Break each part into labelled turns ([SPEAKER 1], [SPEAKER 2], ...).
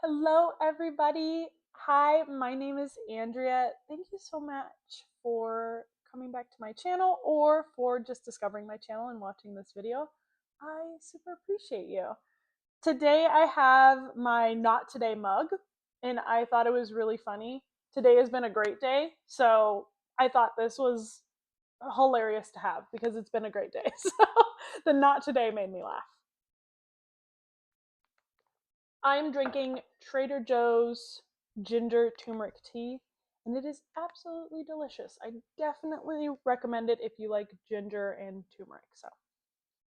[SPEAKER 1] Hello, everybody. Hi, my name is Andrea. Thank you so much for coming back to my channel or for just discovering my channel and watching this video. I super appreciate you. Today I have my Not Today mug, and I thought it was really funny. Today has been a great day, so I thought this was hilarious to have because it's been a great day. So the Not Today made me laugh. I'm drinking Trader Joe's ginger turmeric tea, and it is absolutely delicious. I definitely recommend it if you like ginger and turmeric. So,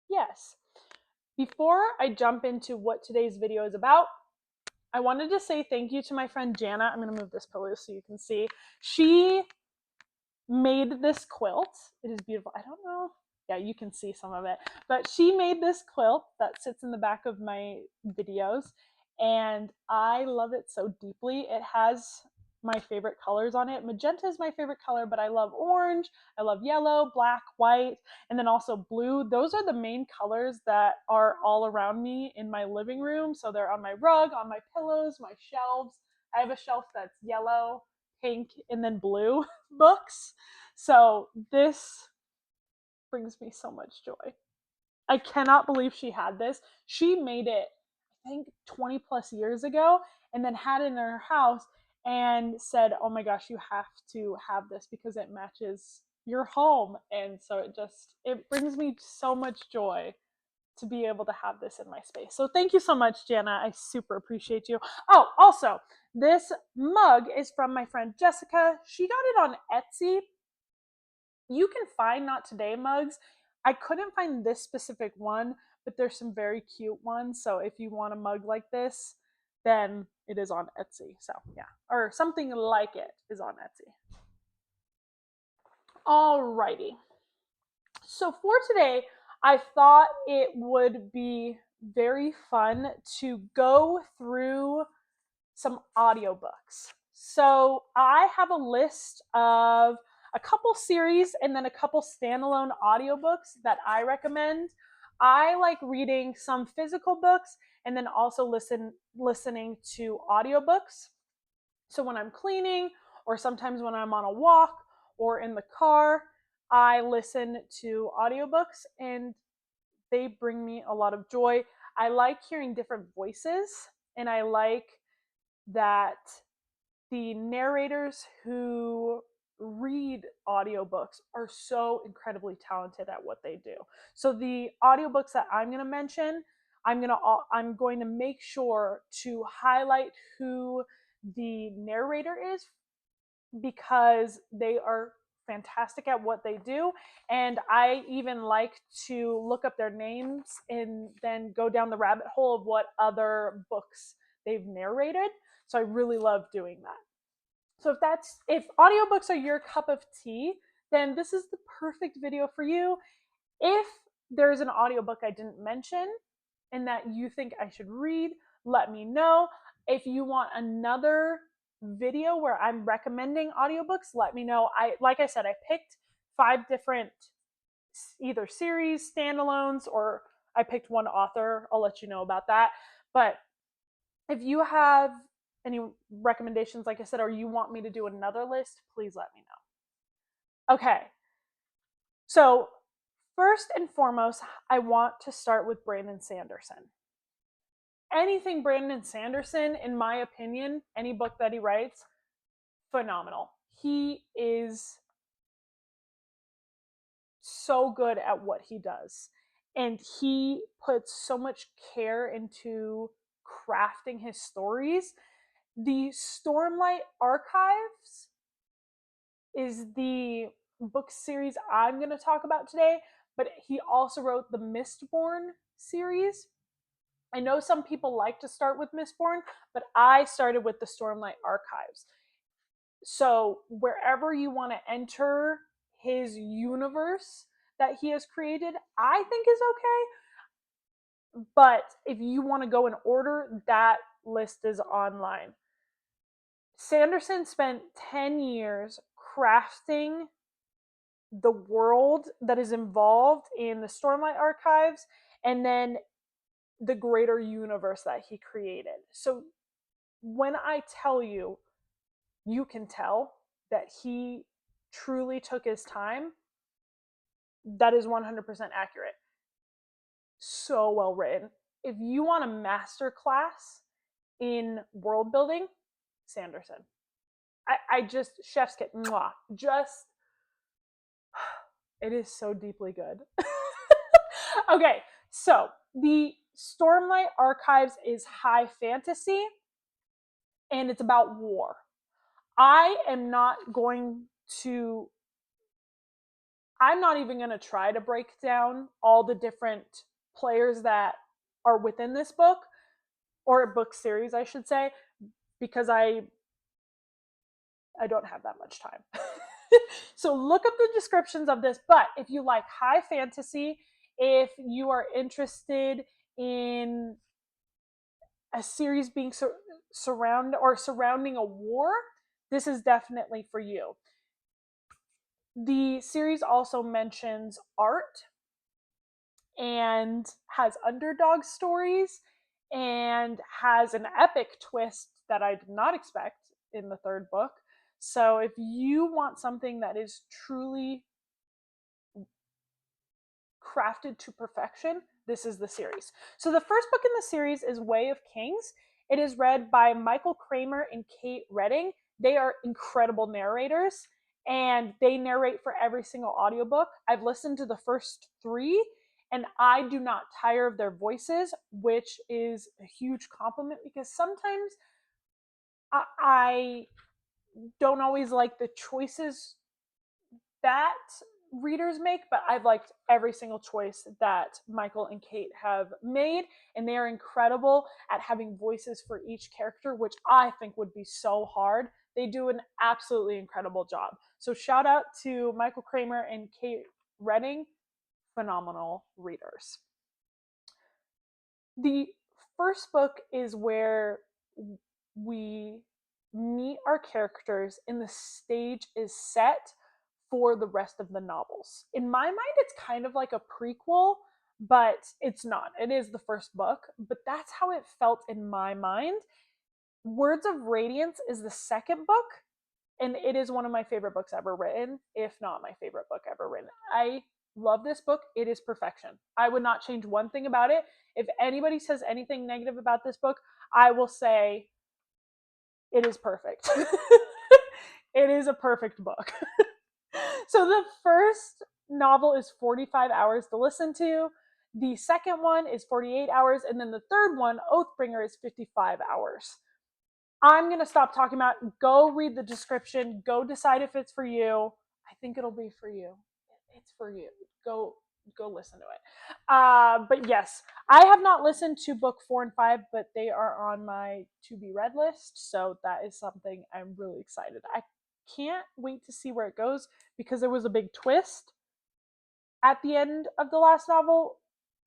[SPEAKER 1] yes. Before I jump into what today's video is about, I wanted to say thank you to my friend Jana. I'm going to move this pillow so you can see. She made this quilt. It is beautiful. I don't know. Yeah, you can see some of it. But she made this quilt that sits in the back of my videos, and I love it so deeply. It has my favorite colors on it. Magenta is my favorite color, but I love orange, I love yellow, black, white, and then also blue. Those are the main colors that are all around me in my living room. So they're on my rug, on my pillows, my shelves. I have a shelf that's yellow, pink, and then blue books. So this brings me so much joy. I cannot believe she had this. She made it, I think, 20 plus years ago and then had it in her house and said, "Oh my gosh, you have to have this because it matches your home." And so it brings me so much joy to be able to have this in my space. So thank you so much, Jana. I super appreciate you. Oh, also, this mug is from my friend Jessica. She got it on Etsy. You can find Not Today mugs. I couldn't find this specific one, but there's some very cute ones. So if you want a mug like this, then it is on Etsy. So yeah, or something like it is on Etsy. Alrighty. So for today, I thought it would be very fun to go through some audiobooks. So I have a list of a couple series and then a couple standalone audiobooks that I recommend. I like reading some physical books and then also listening to audiobooks. So when I'm cleaning or sometimes when I'm on a walk or in the car, I listen to audiobooks and they bring me a lot of joy. I like hearing different voices, and I like that the narrators who read audiobooks are so incredibly talented at what they do. So the audiobooks that I'm going to mention, I'm going to make sure to highlight who the narrator is because they are fantastic at what they do, and I even like to look up their names and then go down the rabbit hole of what other books they've narrated. So I really love doing that. So if audiobooks are your cup of tea, then this is the perfect video for you. If there's an audiobook I didn't mention and that you think I should read, let me know. If you want another video where I'm recommending audiobooks, let me know. Like I said, I picked 5 different either series, standalones, or I picked one author. I'll let you know about that. But if you have any recommendations, like I said, or you want me to do another list, please let me know. Okay. So, first and foremost, I want to start with Brandon Sanderson. Anything Brandon Sanderson, in my opinion, any book that he writes, phenomenal. He is so good at what he does. And he puts so much care into crafting his stories. The Stormlight Archives is the book series I'm going to talk about today, but he also wrote the Mistborn series. I know some people like to start with Mistborn, but I started with the Stormlight Archives. So, wherever you want to enter his universe that he has created, I think is okay. But if you want to go in order, that list is online. Sanderson spent 10 years crafting the world that is involved in the Stormlight Archives and then the greater universe that he created. So when I tell you, you can tell that he truly took his time, that is 100% accurate. So well written. If you want a master class in world building, Sanderson. I just, chef's kit, mwah, just, it is so deeply good. Okay, so the Stormlight Archives is high fantasy and it's about war. I am not going to, I'm not even going to try to break down all the different players that are within this book, or book series, I should say, because I don't have that much time. So look up the descriptions of this. But if you like high fantasy, if you are interested in a series being surrounding a war, this is definitely for you. The series also mentions art and has underdog stories and has an epic twist that I did not expect in the third book. So if you want something that is truly crafted to perfection, this is the series. So the first book in the series is Way of Kings. It is read by Michael Kramer and Kate Redding. They are incredible narrators and they narrate for every single audiobook. I've listened to the first 3 and I do not tire of their voices, which is a huge compliment because sometimes I don't always like the choices that readers make, but I've liked every single choice that Michael and Kate have made, and they are incredible at having voices for each character, which I think would be so hard. They do an absolutely incredible job. So shout out to Michael Kramer and Kate Redding, phenomenal readers. The first book is where we meet our characters and the stage is set for the rest of the novels. In my mind, it's kind of like a prequel, but it's not. It is the first book, but that's how it felt in my mind. Words of Radiance is the second book, and it is one of my favorite books ever written, if not my favorite book ever written. I love this book. It is perfection. I would not change one thing about it. If anybody says anything negative about this book, I will say it is perfect. It is a perfect book. So the first novel is 45 hours to listen to. The second one is 48 hours. And then the third one, Oathbringer, is 55 hours. I'm going to stop talking about it. Go read the description. Go decide if it's for you. I think it'll be for you. It's for you. Go listen to it. But yes, I have not listened to book 4 and 5, but they are on my to be read list. So that is something I'm really excited. I can't wait to see where it goes because there was a big twist at the end of the last novel.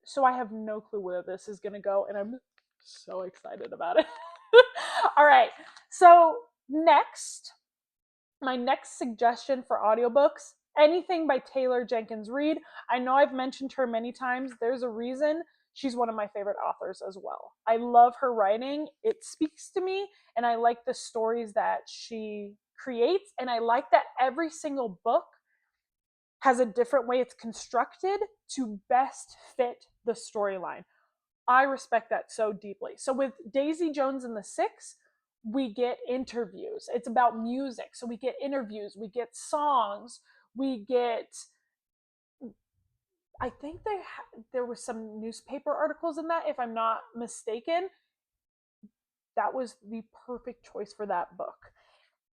[SPEAKER 1] So I have no clue where this is going to go, and I'm so excited about it. All right. So next, my next suggestion for audiobooks, anything by Taylor Jenkins Reid. I know I've mentioned her many times. There's a reason. She's one of my favorite authors as well. I love her writing. It speaks to me, and I like the stories that she creates, and I like that every single book has a different way it's constructed to best fit the storyline. I respect that so deeply. So with Daisy Jones and the Six, we get interviews. It's about music. So we get interviews, we get songs, we get, I think there was some newspaper articles in that, if I'm not mistaken. That was the perfect choice for that book.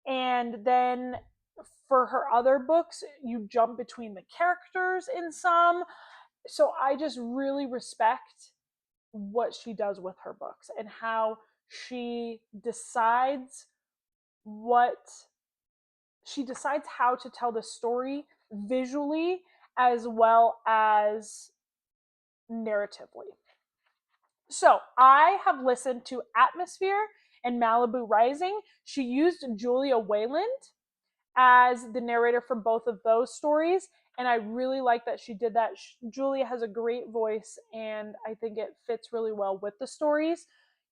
[SPEAKER 1] And then for her other books, you jump between the characters in some. So I just really respect what she does with her books and how she decides what she decides how to tell the story visually as well as narratively. So I have listened to Atmosphere and Malibu Rising. She used Julia Wayland as the narrator for both of those stories, and I really like that she did that. Julia has a great voice, and I think it fits really well with the stories.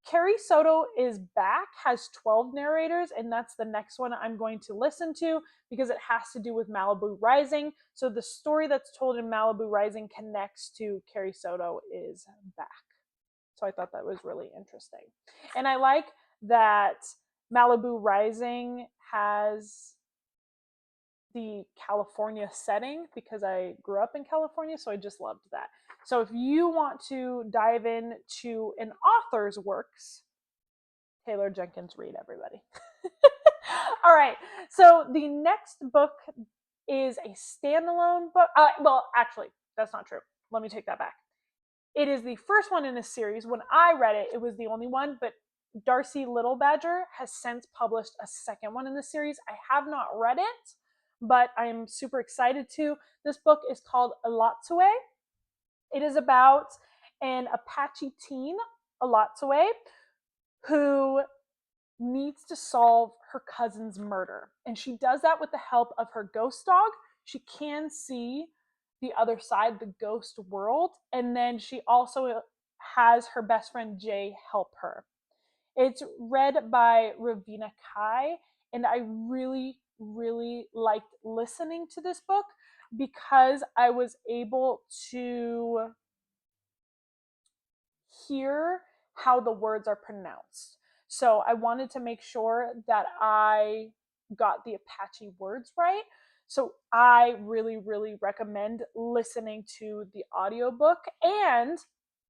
[SPEAKER 1] Carrie Soto is back, has 12 narrators, and that's the next one I'm going to listen to because it has to do with Malibu Rising. So the story that's told in Malibu Rising connects to Carrie Soto is back. So I thought that was really interesting. And I like that Malibu Rising has the California setting because I grew up in California, so I just loved that. So if you want to dive into an author's works, Taylor Jenkins Reid, everybody. All right, so the next book is a standalone book. Well, actually, that's not true. Let me take that back. It is the first one in a series. When I read it, it was the only one, but Darcy Little Badger has since published a second one in the series. I have not read it, but I am super excited to. This book is called Elotsue. It is about an Apache teen, Elotsue, who needs to solve her cousin's murder. And she does that with the help of her ghost dog. She can see the other side, the ghost world. And then she also has her best friend Jay help her. It's read by Ravina Kai, and I really, really liked listening to this book because I was able to hear how the words are pronounced. So I wanted to make sure that I got the Apache words right. So I really, really recommend listening to the audiobook. And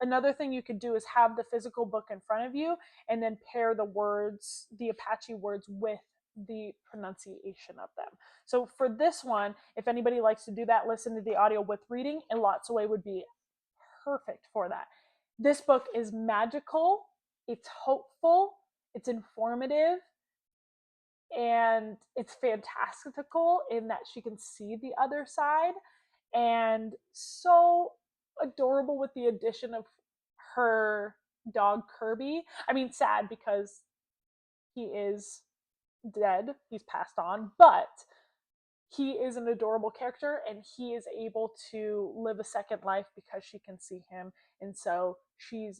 [SPEAKER 1] another thing you could do is have the physical book in front of you and then pair the words, the Apache words, with the pronunciation of them. So for this one, if anybody likes to do that, listen to the audio with reading, and Elotsue would be perfect for that. This book is magical, it's hopeful, it's informative, and it's fantastical in that she can see the other side, and so adorable with the addition of her dog Kirby. I mean, sad because he is dead, he's passed on, but he is an adorable character and he is able to live a second life because she can see him, and so he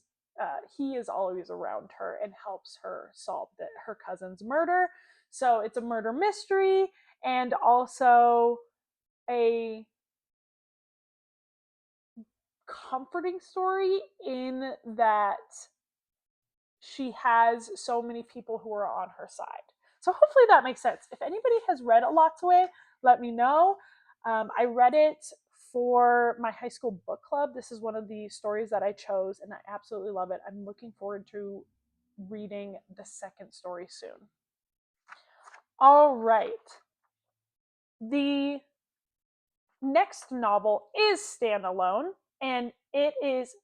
[SPEAKER 1] is always around her and helps her solve her cousin's murder. So it's a murder mystery and also a comforting story in that she has so many people who are on her side. So hopefully that makes sense. If anybody has read Elotsue, let me know. I read it for my high school book club. This is one of the stories that I chose, and I absolutely love it. I'm looking forward to reading the second story soon. All right. The next novel is standalone, and it is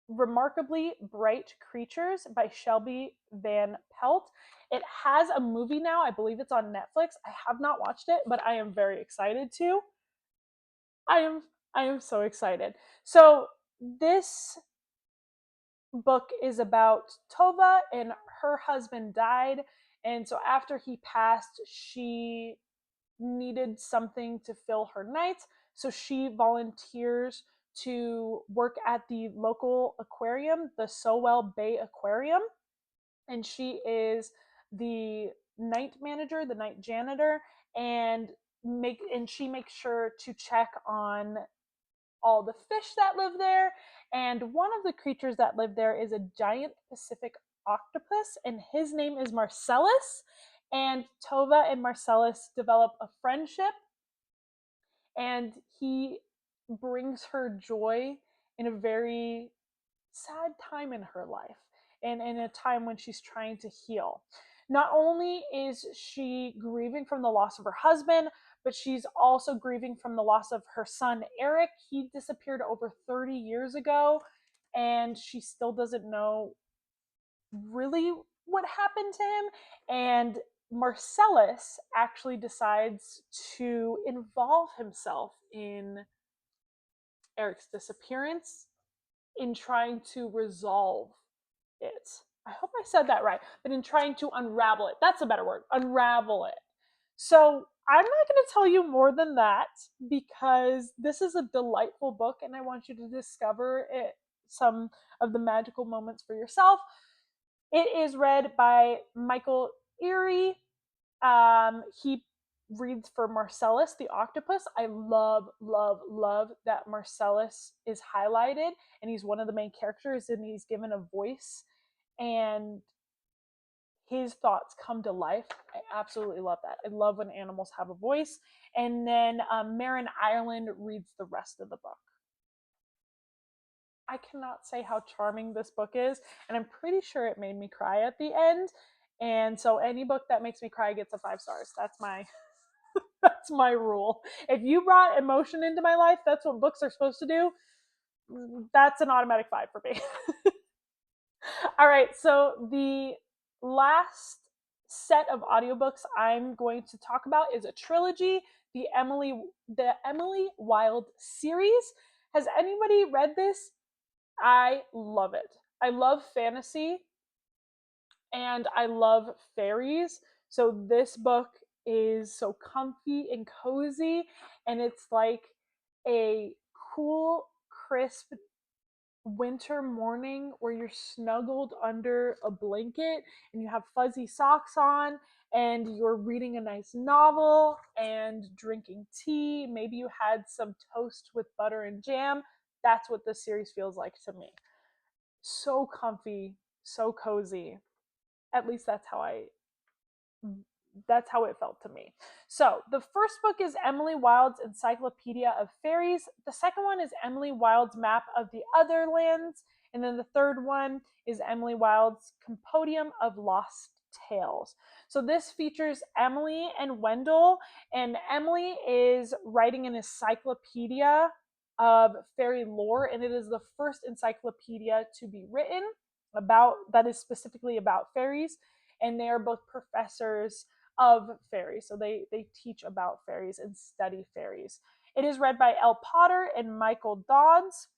[SPEAKER 1] Remarkably Bright Creatures by Shelby Van Pelt. It has a movie now. I believe it's on Netflix. I have not watched it, but I am very excited to. I am so excited. So this book is about Tova, and her husband died, and so after he passed, she needed something to fill her nights, so she volunteers to work at the local aquarium, the Sowell Bay Aquarium, and she is the night manager, the night janitor, and she makes sure to check on all the fish that live there. And one of the creatures that live there is a giant Pacific octopus, and his name is Marcellus. And Tova and Marcellus develop a friendship, and he brings her joy in a very sad time in her life, and in a time when she's trying to heal. Not only is she grieving from the loss of her husband, but she's also grieving from the loss of her son Eric. He disappeared over 30 years ago, and she still doesn't know really what happened to him. And Marcellus actually decides to involve himself in Eric's disappearance in trying to resolve it. I hope I said that right, but in trying to unravel it. That's a better word. Unravel it. So I'm not going to tell you more than that because this is a delightful book and I want you to discover it, some of the magical moments for yourself. It is read by Michael Erie. He reads for Marcellus the octopus. I love, love, love that Marcellus is highlighted and he's one of the main characters and he's given a voice and his thoughts come to life. I absolutely love that. I love when animals have a voice. And then Marin Ireland reads the rest of the book. I cannot say how charming this book is, and I'm pretty sure it made me cry at the end. And so any book that makes me cry gets a 5 stars. That's my that's my rule. If you brought emotion into my life, that's what books are supposed to do. That's an automatic 5 for me. All right, so the last set of audiobooks I'm going to talk about is a trilogy, the Emily Wilde series. Has anybody read this? I love it. I love fantasy and I love fairies. So this book is so comfy and cozy and it's like a cool, crisp winter morning where you're snuggled under a blanket and you have fuzzy socks on and you're reading a nice novel and drinking tea. Maybe you had some toast with butter and jam. That's what this series feels like to me. So comfy, so cozy. At least that's how it felt to me. So the first book is Emily Wilde's Encyclopedia of Fairies. The second one is Emily Wilde's Map of the Other Lands. And then the third one is Emily Wilde's Compendium of Lost Tales. So this features Emily and Wendell. And Emily is writing an encyclopedia of fairy lore. And it is the first encyclopedia to be written about that is specifically about fairies. And they are both professors of fairies. So they teach about fairies and study fairies. It is read by Elle Potter and Michael Dodds.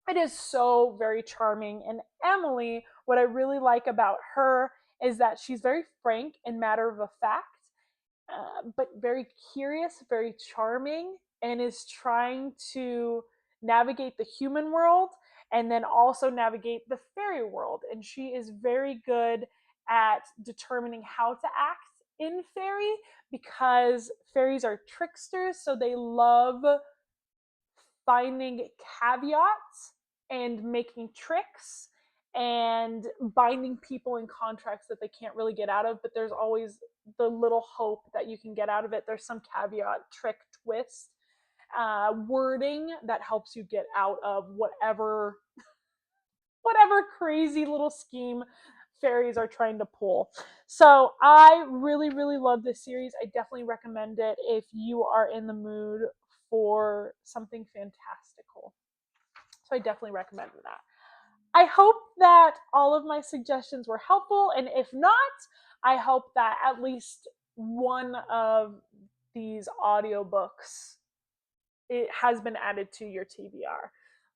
[SPEAKER 1] It is so very charming. And Emily, what I really like about her is that she's very frank and matter of fact, but very curious, very charming, and is trying to navigate the human world and then also navigate the fairy world. And she is very good at determining how to act in fairy because fairies are tricksters, so they love finding caveats and making tricks and binding people in contracts that they can't really get out of, but there's always the little hope that you can get out of it. There's some caveat, trick, twist, wording that helps you get out of whatever crazy little scheme fairies are trying to pull. So I really, really love this series. I definitely recommend it if you are in the mood for something fantastical. So I definitely recommend that. I hope that all of my suggestions were helpful, and if not, I hope that at least one of these audiobooks it has been added to your TBR.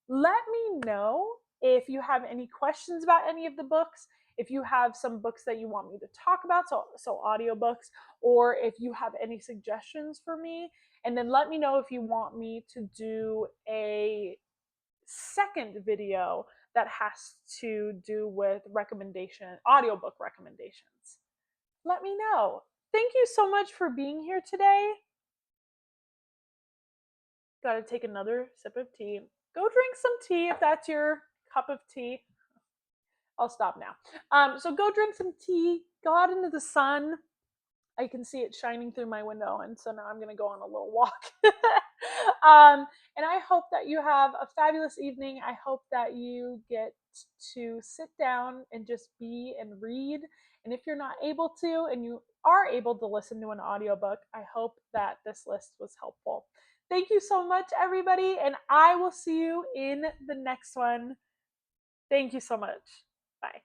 [SPEAKER 1] Let me know if you have any questions about any of the books, if you have some books that you want me to talk about, so audiobooks, or if you have any suggestions for me. And then let me know if you want me to do a second video that has to do with audiobook recommendations. Let me know. Thank you so much for being here today. Gotta take another sip of tea. Go drink some tea if that's your cup of tea. I'll stop now. So go drink some tea, go out into the sun. I can see it shining through my window, and so now I'm going to go on a little walk. And I hope that you have a fabulous evening. I hope that you get to sit down and just be and read. And if you're not able to, and you are able to listen to an audiobook, I hope that this list was helpful. Thank you so much, everybody, and I will see you in the next one. Thank you so much. Bye.